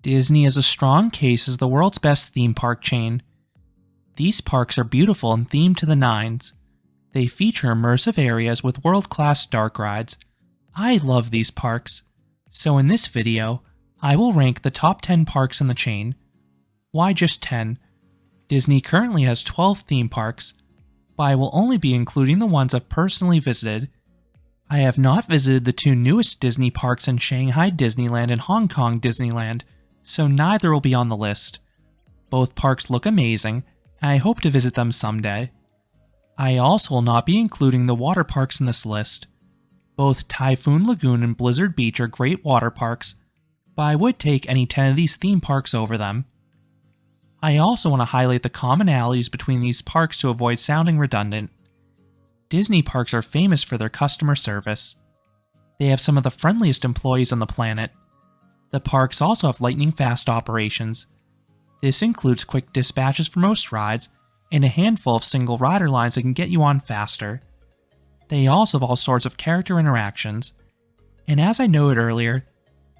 Disney is a strong case as the world's best theme park chain. These parks are beautiful and themed to the nines. They feature immersive areas with world-class dark rides. I love these parks. So in this video, I will rank the top 10 parks in the chain. Why just 10? Disney currently has 12 theme parks, but I will only be including the ones I've personally visited. I have not visited the two newest Disney parks in Shanghai Disneyland and Hong Kong Disneyland, so neither will be on the list. Both parks look amazing, and I hope to visit them someday. I also will not be including the water parks in this list. Both Typhoon Lagoon and Blizzard Beach are great water parks, but I would take any 10 of these theme parks over them. I also want to highlight the commonalities between these parks to avoid sounding redundant. Disney parks are famous for their customer service. They have some of the friendliest employees on the planet. The parks also have lightning-fast operations. This includes quick dispatches for most rides, and a handful of single rider lines that can get you on faster. They also have all sorts of character interactions. And as I noted earlier,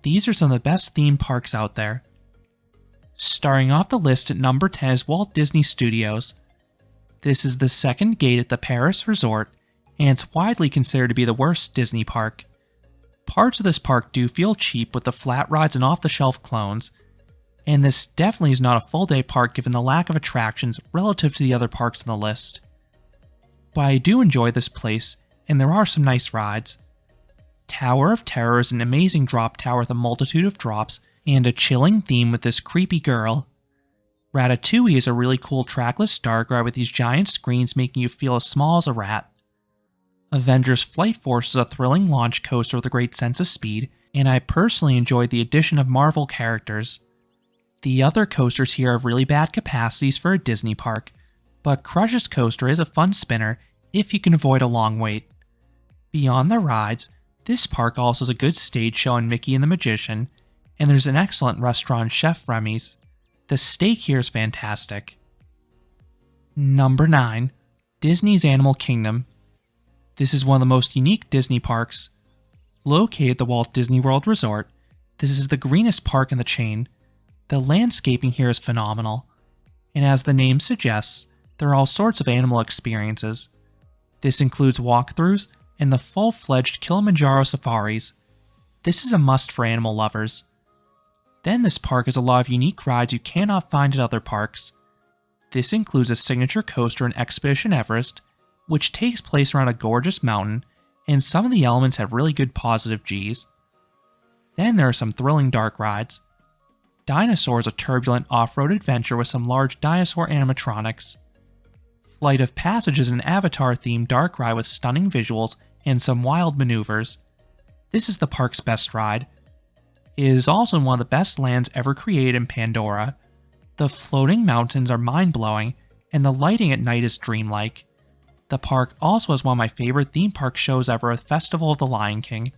these are some of the best theme parks out there. Starting off the list at number 10 is Walt Disney Studios. This is the second gate at the Paris resort, and it's widely considered to be the worst Disney park. Parts of this park do feel cheap with the flat rides and off-the-shelf clones, and this definitely is not a full-day park given the lack of attractions relative to the other parks on the list. But I do enjoy this place, and there are some nice rides. Tower of Terror is an amazing drop tower with a multitude of drops, and a chilling theme with this creepy girl. Ratatouille is a really cool trackless dark ride with these giant screens making you feel as small as a rat. Avengers Flight Force is a thrilling launch coaster with a great sense of speed, and I personally enjoyed the addition of Marvel characters. The other coasters here have really bad capacities for a Disney park, but Crush's Coaster is a fun spinner if you can avoid a long wait. Beyond the rides, this park also has a good stage show in Mickey and the Magician, and there's an excellent restaurant, Chef Remy's. The steak here is fantastic. Number 9. Disney's Animal Kingdom. This is one of the most unique Disney parks. Located at the Walt Disney World Resort, this is the greenest park in the chain. The landscaping here is phenomenal, and as the name suggests, there are all sorts of animal experiences. This includes walkthroughs and the full-fledged Kilimanjaro safaris. This is a must for animal lovers. Then this park has a lot of unique rides you cannot find at other parks. This includes a signature coaster in Expedition Everest, which takes place around a gorgeous mountain, and some of the elements have really good positive Gs. Then there are some thrilling dark rides. Dinosaur is a turbulent off-road adventure with some large dinosaur animatronics. Flight of Passage is an Avatar-themed dark ride with stunning visuals and some wild maneuvers. This is the park's best ride. It is also in one of the best lands ever created in Pandora. The floating mountains are mind-blowing, and the lighting at night is dreamlike. The park also has one of my favorite theme park shows ever with Festival of the Lion King.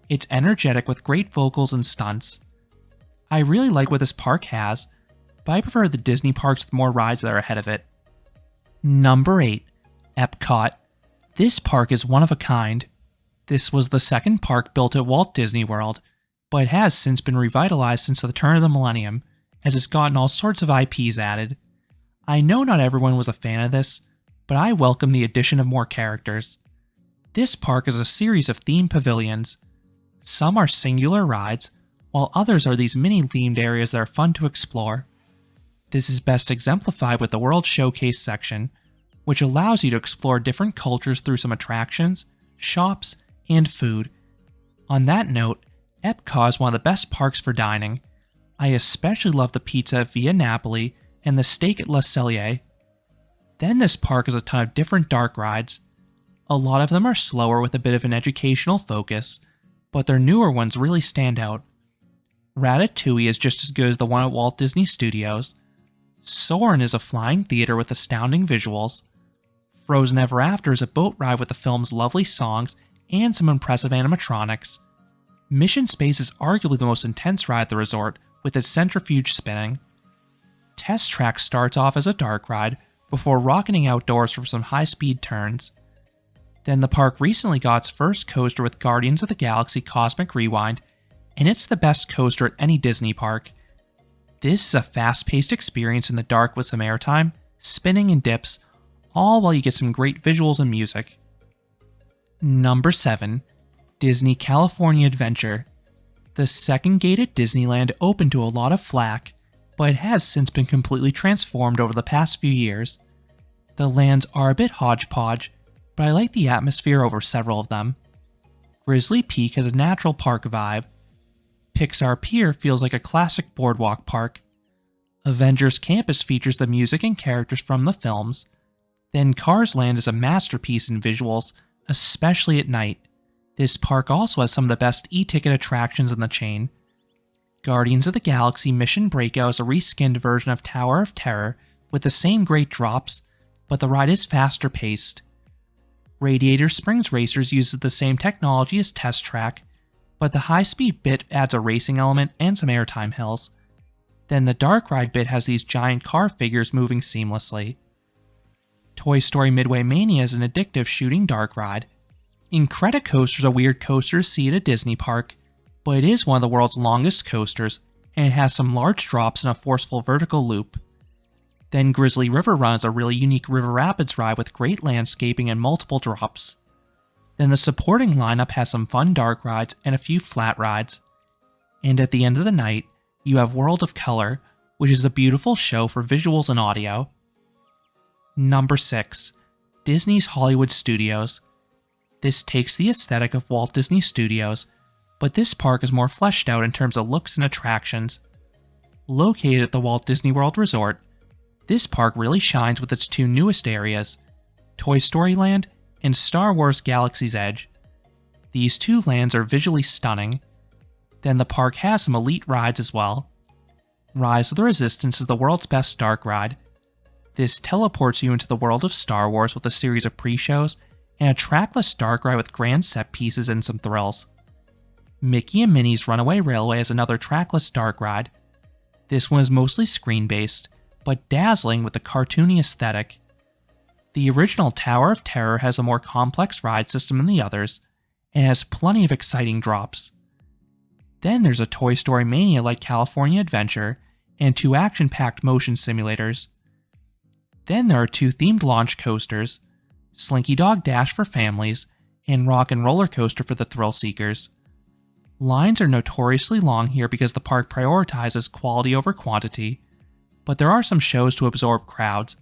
It's energetic with great vocals and stunts. I really like what this park has, but I prefer the Disney parks with more rides that are ahead of it. Number 8. Epcot. This park is one of a kind. This was the second park built at Walt Disney World, but it has since been revitalized since the turn of the millennium, as it's gotten all sorts of IPs added. I know not everyone was a fan of this, but I welcome the addition of more characters. This park is a series of themed pavilions. Some are singular rides, while others are these mini-themed areas that are fun to explore. This is best exemplified with the World Showcase section, which allows you to explore different cultures through some attractions, shops, and food. On that note, Epcot is one of the best parks for dining. I especially love the pizza at Via Napoli and the steak at Le Cellier. Then this park has a ton of different dark rides. A lot of them are slower with a bit of an educational focus, but their newer ones really stand out. Ratatouille is just as good as the one at Walt Disney Studios. Soarin' is a flying theater with astounding visuals. Frozen Ever After is a boat ride with the film's lovely songs and some impressive animatronics. Mission Space is arguably the most intense ride at the resort, with its centrifuge spinning. Test Track starts off as a dark ride, before rocketing outdoors for some high-speed turns. Then the park recently got its first coaster with Guardians of the Galaxy Cosmic Rewind, and it's the best coaster at any Disney park. This is a fast-paced experience in the dark with some airtime, spinning and dips, all while you get some great visuals and music. Number 7. Disney California Adventure. The second gate at Disneyland opened to a lot of flack, but it has since been completely transformed over the past few years. The lands are a bit hodgepodge, but I like the atmosphere over several of them. Grizzly Peak has a natural park vibe. Pixar Pier feels like a classic boardwalk park. Avengers Campus features the music and characters from the films. Then Cars Land is a masterpiece in visuals, especially at night. This park also has some of the best e-ticket attractions in the chain. Guardians of the Galaxy Mission Breakout is a reskinned version of Tower of Terror with the same great drops, but the ride is faster paced. Radiator Springs Racers uses the same technology as Test Track, but the high-speed bit adds a racing element and some airtime hills. Then the Dark Ride bit has these giant car figures moving seamlessly. Toy Story Midway Mania is an addictive shooting dark ride. Incredicoaster is a weird coaster to see at a Disney park, but it is one of the world's longest coasters, and it has some large drops and a forceful vertical loop. Then Grizzly River Run is a really unique river rapids ride with great landscaping and multiple drops. Then the supporting lineup has some fun dark rides and a few flat rides. And at the end of the night, you have World of Color, which is a beautiful show for visuals and audio. Number 6. Disney's Hollywood Studios. This takes the aesthetic of Walt Disney Studios, but this park is more fleshed out in terms of looks and attractions. Located at the Walt Disney World Resort, this park really shines with its two newest areas, Toy Story Land and Star Wars Galaxy's Edge. These two lands are visually stunning. Then the park has some elite rides as well. Rise of the Resistance is the world's best dark ride. This teleports you into the world of Star Wars with a series of pre-shows and a trackless dark ride with grand set pieces and some thrills. Mickey and Minnie's Runaway Railway is another trackless dark ride. This one is mostly screen-based, but dazzling with a cartoony aesthetic. The original Tower of Terror has a more complex ride system than the others, and has plenty of exciting drops. Then there's a Toy Story Mania like California Adventure, and 2 action-packed motion simulators. Then there are 2 themed launch coasters, Slinky Dog Dash for families, and Rock and Roller Coaster for the thrill seekers. Lines are notoriously long here because the park prioritizes quality over quantity, but there are some shows to absorb crowds,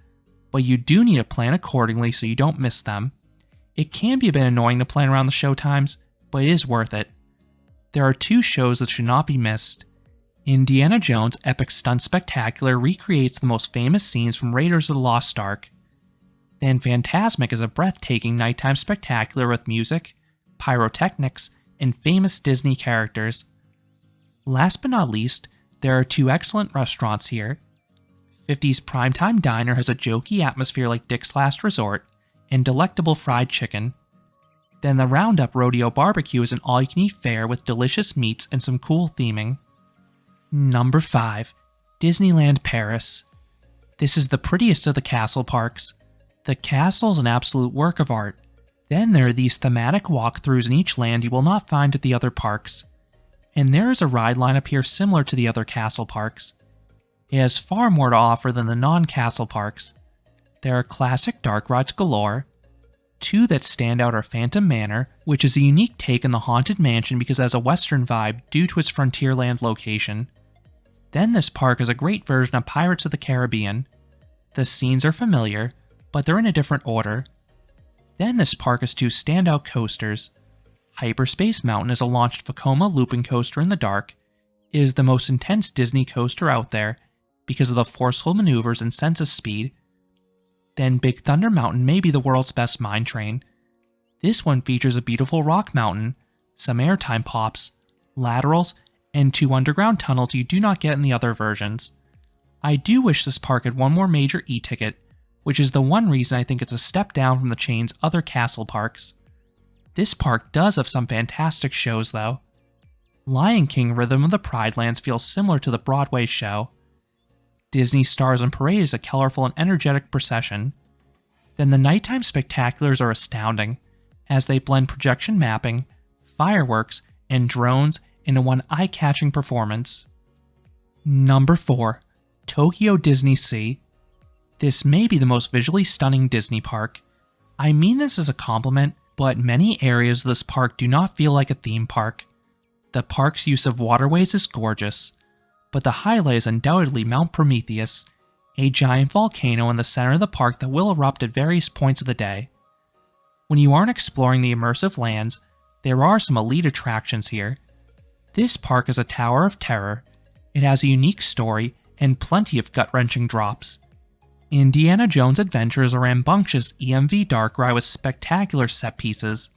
but you do need to plan accordingly so you don't miss them. It can be a bit annoying to plan around the show times, but it is worth it. There are 2 shows that should not be missed. Indiana Jones' Epic Stunt Spectacular recreates the most famous scenes from Raiders of the Lost Ark. Then Fantasmic is a breathtaking nighttime spectacular with music, pyrotechnics, and famous Disney characters. Last but not least, there are 2 excellent restaurants here. 50's Primetime Diner has a jokey atmosphere like Dick's Last Resort, and delectable fried chicken. Then the Roundup Rodeo Barbecue is an all-you-can-eat fare with delicious meats and some cool theming. Number 5. Disneyland Paris. This is the prettiest of the castle parks. The castle is an absolute work of art. Then there are these thematic walkthroughs in each land you will not find at the other parks. And there is a ride lineup here similar to the other castle parks. It has far more to offer than the non-castle parks. There are classic dark rides galore. 2 that stand out are Phantom Manor, which is a unique take on the Haunted Mansion because it has a western vibe due to its Frontierland location. Then this park is a great version of Pirates of the Caribbean. The scenes are familiar, but they're in a different order. Then this park has 2 standout coasters. Hyperspace Mountain is a launched Vekoma looping coaster in the dark. It is the most intense Disney coaster out there because of the forceful maneuvers and sense of speed. Then Big Thunder Mountain may be the world's best mine train. This one features a beautiful rock mountain, some airtime pops, laterals, and 2 underground tunnels you do not get in the other versions. I do wish this park had one more major e-ticket, which is the one reason I think it's a step down from the chain's other castle parks. This park does have some fantastic shows though. Lion King Rhythm of the Pride Lands feels similar to the Broadway show. Disney Stars on Parade is a colorful and energetic procession. Then the nighttime spectaculars are astounding, as they blend projection mapping, fireworks, and drones into one eye-catching performance. Number 4. Tokyo Disney Sea. This may be the most visually stunning Disney park. I mean this as a compliment, but many areas of this park do not feel like a theme park. The park's use of waterways is gorgeous, but the highlight is undoubtedly Mount Prometheus, a giant volcano in the center of the park that will erupt at various points of the day. When you aren't exploring the immersive lands, there are some elite attractions here. This park is a tower of terror. It has a unique story and plenty of gut-wrenching drops. Indiana Jones Adventure is a rambunctious EMV dark ride with spectacular set pieces.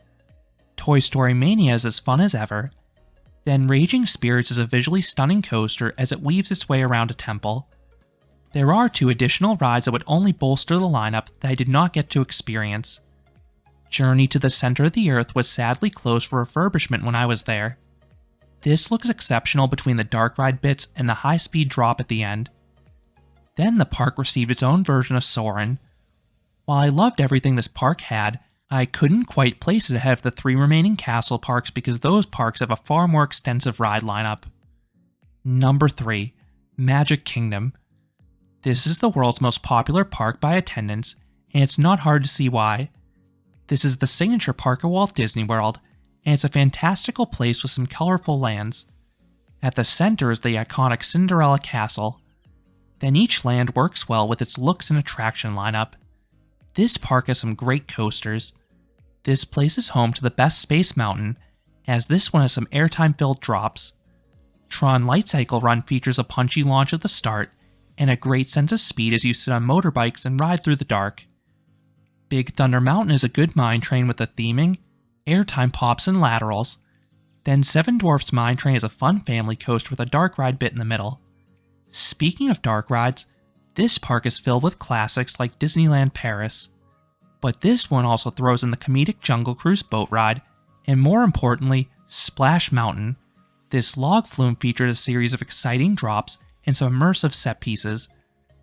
Toy Story Mania is as fun as ever. Then Raging Spirits is a visually stunning coaster as it weaves its way around a temple. There are 2 additional rides that would only bolster the lineup that I did not get to experience. Journey to the Center of the Earth was sadly closed for refurbishment when I was there. This looks exceptional between the dark ride bits and the high-speed drop at the end. Then the park received its own version of Soarin'. While I loved everything this park had, I couldn't quite place it ahead of the 3 remaining castle parks because those parks have a far more extensive ride lineup. Number 3. Magic Kingdom. This is the world's most popular park by attendance, and it's not hard to see why. This is the signature park of Walt Disney World, and it's a fantastical place with some colorful lands. At the center is the iconic Cinderella Castle. Then each land works well with its looks and attraction lineup. This park has some great coasters. This place is home to the best Space Mountain, as this one has some airtime-filled drops. Tron Light Cycle Run features a punchy launch at the start, and a great sense of speed as you sit on motorbikes and ride through the dark. Big Thunder Mountain is a good mine train with the theming, airtime pops, and laterals. Then Seven Dwarfs Mine Train is a fun family coaster with a dark ride bit in the middle. Speaking of dark rides, this park is filled with classics like Disneyland Paris. But this one also throws in the comedic Jungle Cruise boat ride, and more importantly, Splash Mountain. This log flume featured a series of exciting drops and some immersive set pieces.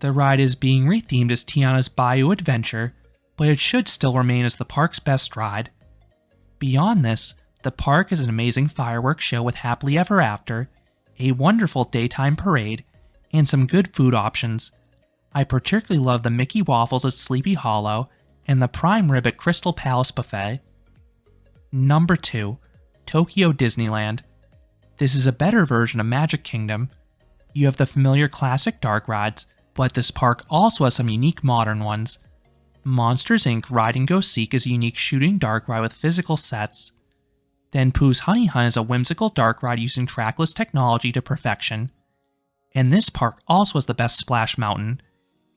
The ride is being rethemed as Tiana's Bayou Adventure, but it should still remain as the park's best ride. Beyond this, the park is an amazing fireworks show with Happily Ever After, a wonderful daytime parade, and some good food options. I particularly love the Mickey Waffles at Sleepy Hollow and the Prime Rib at Crystal Palace Buffet. Number 2. Tokyo Disneyland. This is a better version of Magic Kingdom. You have the familiar classic dark rides, but this park also has some unique modern ones. Monsters Inc. Ride and Go Seek is a unique shooting dark ride with physical sets. Then Pooh's Honey Hunt is a whimsical dark ride using trackless technology to perfection. And this park also has the best Splash Mountain.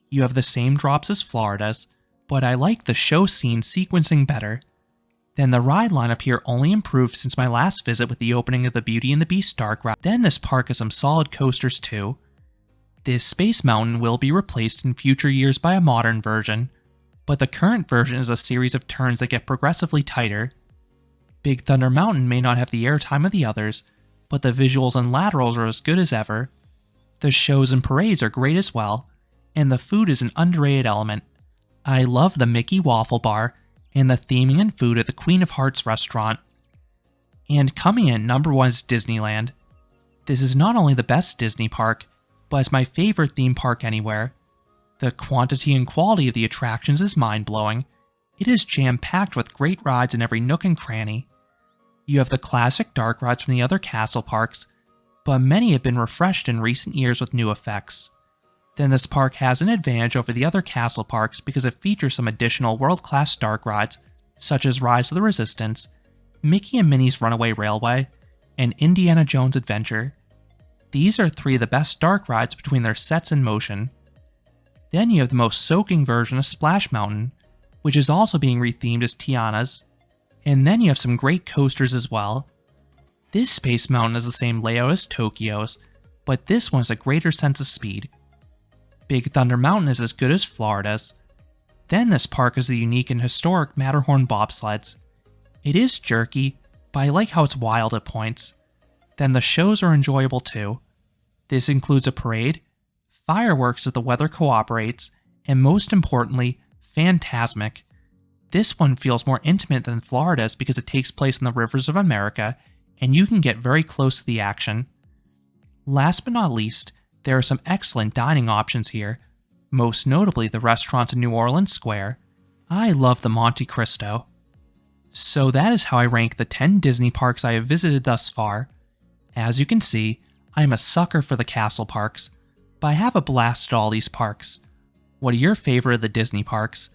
You have the same drops as Florida's, but I like the show scene sequencing better. Then the ride lineup here only improved since my last visit with the opening of the Beauty and the Beast dark ride. Then this park has some solid coasters too. This Space Mountain will be replaced in future years by a modern version, but the current version is a series of turns that get progressively tighter. Big Thunder Mountain may not have the airtime of the others, but the visuals and laterals are as good as ever. The shows and parades are great as well, and the food is an underrated element. I love the Mickey Waffle Bar and the theming and food at the Queen of Hearts restaurant. And coming in number 1 is Disneyland. This is not only the best Disney park, but it's my favorite theme park anywhere. The quantity and quality of the attractions is mind-blowing. It is jam-packed with great rides in every nook and cranny. You have the classic dark rides from the other castle parks, but many have been refreshed in recent years with new effects. Then this park has an advantage over the other castle parks because it features some additional world-class dark rides, such as Rise of the Resistance, Mickey and Minnie's Runaway Railway, and Indiana Jones Adventure. These are 3 of the best dark rides between their sets and motion. Then you have the most soaking version of Splash Mountain, which is also being rethemed as Tiana's. And then you have some great coasters as well. This Space Mountain is the same layout as Tokyo's, but this one has a greater sense of speed. Big Thunder Mountain is as good as Florida's. Then this park has the unique and historic Matterhorn bobsleds. It is jerky, but I like how it's wild at points. Then the shows are enjoyable too. This includes a parade, fireworks if the weather cooperates, and most importantly, Fantasmic. This one feels more intimate than Florida's because it takes place in the rivers of America, and you can get very close to the action. Last but not least, There are some excellent dining options here, most notably the restaurants in New Orleans Square. I love the Monte Cristo. So that is how I rank the 10 Disney parks I have visited thus far. As you can see, I am a sucker for the castle parks, but I have a blast at all these parks. What are your favorite of the Disney parks?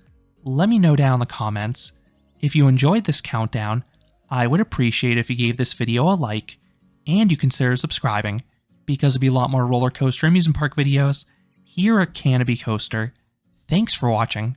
Let me know down in the comments. If you enjoyed this countdown, I would appreciate if you gave this video a like, and you consider subscribing, because there'll be a lot more roller coaster amusement park videos here at Canopy Coaster. Thanks for watching.